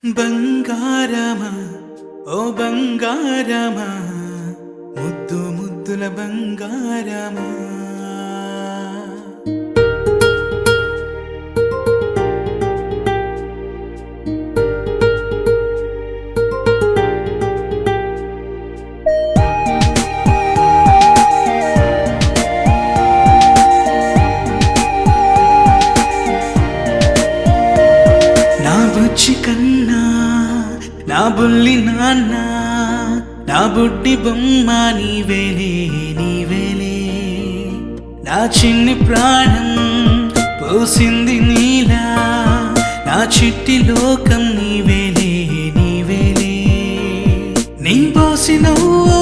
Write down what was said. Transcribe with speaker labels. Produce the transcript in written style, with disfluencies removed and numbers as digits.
Speaker 1: బంగారమా ఓ బంగారమా ముద్దు ముద్దుల బంగారమా నా బుజ్జి కన్నా నా బుల్లి నాన్న నా బుడ్డి బొమ్మ నీవేలే నీవేలే నా చిన్ని ప్రాణం పోసింది నీలా నా చిట్టి లోకం నీవేలే నీవేలే నీ పోసినవ్వో